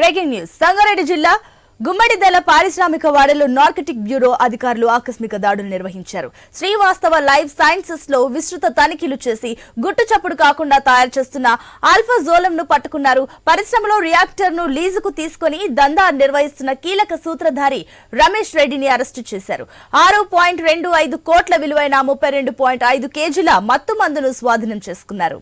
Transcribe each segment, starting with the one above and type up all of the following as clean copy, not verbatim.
Breaking news Sangareddy జిల్లా గుమ్మడిదల పారిశ్రామిక వాడలో నార్కటిక్ బ్యూరో అధికారులు ఆకస్మిక దాడులు నిర్వహించారు. శ్రీవాస్తవ లైఫ్ సైన్సెస్ లో విస్తృత తనిఖీలు చేసి గుట్టుచప్పుడు కాకుండా తయారు చేస్తున్న ఆల్ఫాజోలం ను పట్టుకున్నారు. పరిశ్రమలో రియాక్టర్ ను లీజుకు తీసుకుని దందా నిర్వహిస్తున్న కీలక సూత్రధారి రమేష్ రెడ్డిని అరెస్టు చేశారు. 6.25 కోట్ల విలువైన 32.5 కేజీల మత్తు మందును స్వాధీనం చేసుకున్నారు.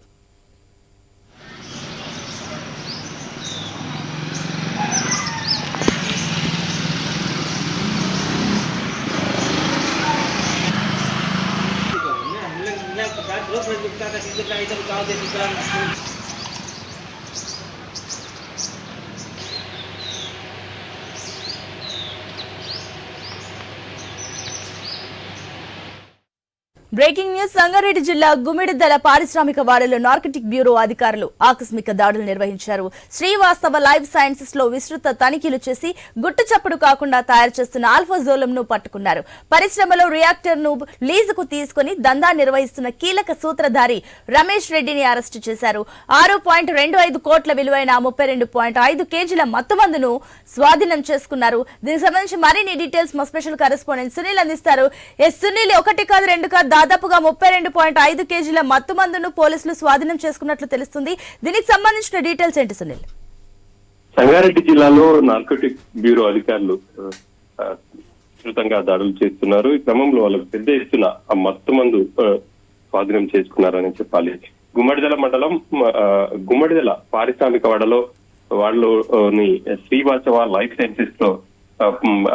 బ్రేకింగ్ న్యూస్ సంగారెడ్డి జిల్లా గుమ్మిడిదల పారిశ్రామిక వాడలో నార్కటిక్ బ్యూరో అధికారులు ఆకస్మిక దాడులు నిర్వహించారు. శ్రీవాస్తవ లైఫ్ సైన్సెస్ లో విస్తృత తనిఖీలు చేసి గుట్టుచప్పుడు కాకుండా తయారు చేస్తున్న ఆల్ఫాజోలం ను పట్టుకున్నారు. పరిశ్రమలో రియాక్టర్ ను లీజుకు తీసుకుని దందా నిర్వహిస్తున్న కీలక సూత్రధారి రమేష్ రెడ్డిని అరెస్టు చేశారు. 6.25 కోట్ల విలువైన 32.5 కేజీల మత్తుమందును స్వాధీనం చేసుకున్నారు. దీనికి సంబంధించి మరిన్ని డీటెయిల్స్ మా స్పెషల్ కరెస్పాండెంట్ సునీల్ అందిస్తారు. సునీల్, ఒకటి కాదు రెండు కాదు దాదాపుగా 32.5 కేజీల మత్తు మందును పోలీసులు స్వాధీనం చేసుకున్నట్లు తెలుస్తుంది. దీనికి సంబంధించిన డీటెయిల్స్ ఏంటి సునీల్? సంగారెడ్డి జిల్లాలో నార్కోటిక్ బ్యూరో అధికారులు విస్తృతంగా దాడులు చేస్తున్నారు. ఈ క్రమంలో వాళ్ళకు పెద్ద ఎత్తున ఆ మత్తు మందు స్వాధీనం చేసుకున్నారని చెప్పాలి. గుమ్మడిదల మండలం గుమ్మడిదల పారిశ్రామిక వాడలోని శ్రీవాస్తవ లైఫ్ సైన్సెస్ లో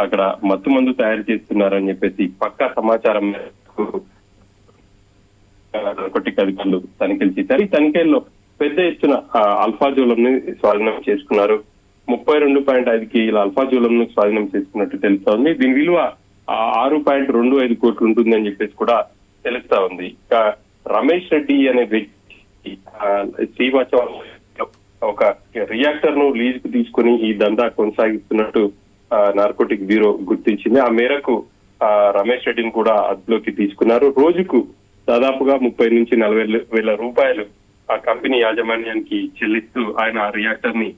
అక్కడ మత్తు మందు తయారు చేస్తున్నారని చెప్పేసి పక్కా సమాచారం నార్కోటిక్ అధికారులు తనిఖీలు చేశారు. ఈ తనిఖీల్లో పెద్ద ఎత్తున అల్ఫాజోలం ని స్వాధీనం చేసుకున్నారు. 32.5 కేజీల అల్ఫాజోలం ను స్వాధీనం చేసుకున్నట్టు తెలుస్తా ఉంది. దీని విలువ 6.25 కోట్లు ఉంటుందని చెప్పేసి కూడా తెలుస్తా ఉంది. ఇక రమేష్ రెడ్డి అనే వ్యక్తి శ్రీవాస్తవ ఒక రియాక్టర్ ను లీజ్ కు తీసుకుని ఈ దందా కొనసాగిస్తున్నట్టు నార్కోటిక్ బ్యూరో గుర్తించింది. ఆ మేరకు రమేష్ రెడ్డిని కూడా అదుపులోకి తీసుకున్నారు. రోజుకు దాదాపుగా 30 నుంచి 40 వేల రూపాయలు ఆ కంపెనీ యాజమాన్యానికి చెల్లిస్తూ ఆయన ఆ రియాక్టర్ ని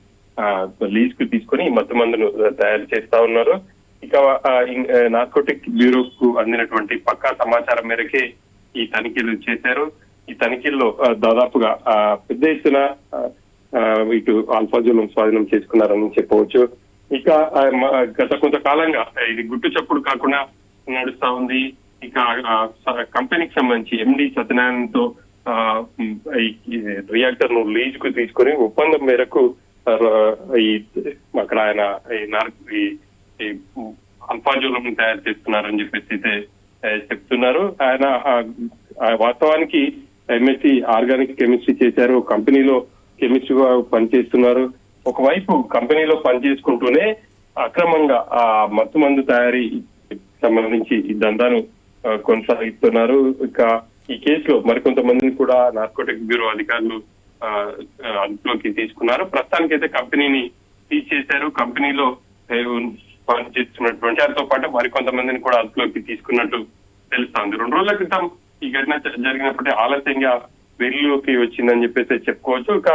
లీజ్ కు తీసుకుని మత్తు మందును తయారు చేస్తా ఉన్నారు. ఇక నార్కోటిక్ బ్యూరోకు అందినటువంటి పక్కా సమాచారం మేరకే ఈ తనిఖీలు చేశారు. ఈ తనిఖీల్లో దాదాపుగా పెద్ద ఎత్తున ఇటు ఆల్ఫాజోలం స్వాధీనం చేసుకున్నారని చెప్పవచ్చు. ఇక గత కొంతకాలంగా ఇది గుట్టు చప్పుడు కాకుండా నడుస్తా ఉంది. ఇక కంపెనీకి సంబంధించి ఎండి సత్యనారాయణతో రియాక్టర్ ను లీజ్ కు తీసుకుని ఒప్పందం మేరకు అక్కడ ఆయన అల్ఫాజోలం తయారు చేస్తున్నారని చెప్పేసి అయితే చెప్తున్నారు. ఆయన వాస్తవానికి ఎంఎస్సి ఆర్గానిక్ కెమిస్ట్రీ చేశారు. కంపెనీలో కెమిస్ట్రీగా పనిచేస్తున్నారు. ఒకవైపు కంపెనీలో పనిచేసుకుంటూనే అక్రమంగా ఆ మత్తు మందు తయారీ సంబంధించి ఈ దందాను కొనసాగిస్తున్నారు. ఇక ఈ కేసులో మరికొంతమందిని కూడా నార్కోటిక్ బ్యూరో అధికారులు అదుపులోకి తీసుకున్నారు. ప్రస్తుతానికైతే కంపెనీని సీజ్ చేశారు. కంపెనీలో పనిచేస్తున్నటువంటి వారితో పాటు మరికొంతమందిని కూడా అదుపులోకి తీసుకున్నట్టు తెలుస్తోంది. 2 రోజుల క్రితం ఈ ఘటన జరిగినప్పటికీ ఆలస్యంగా వెలుగులోకి వచ్చిందని చెప్పేసి చెప్పుకోవచ్చు. ఇక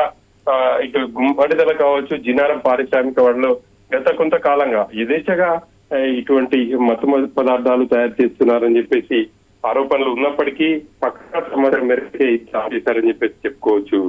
ఇటు గుమ్మడిదల కావచ్చు, జినారం పారిశ్రామిక వాడలో గత కొంతకాలంగా యథేచ్ఛగా ఇటువంటి మత్తు పదార్థాలు తయారు చేస్తున్నారని చెప్పేసి ఆరోపణలు ఉన్నప్పటికీ పక్కా సమాచారం మేరకే చేశారని చెప్పేసి చెప్పుకోవచ్చు.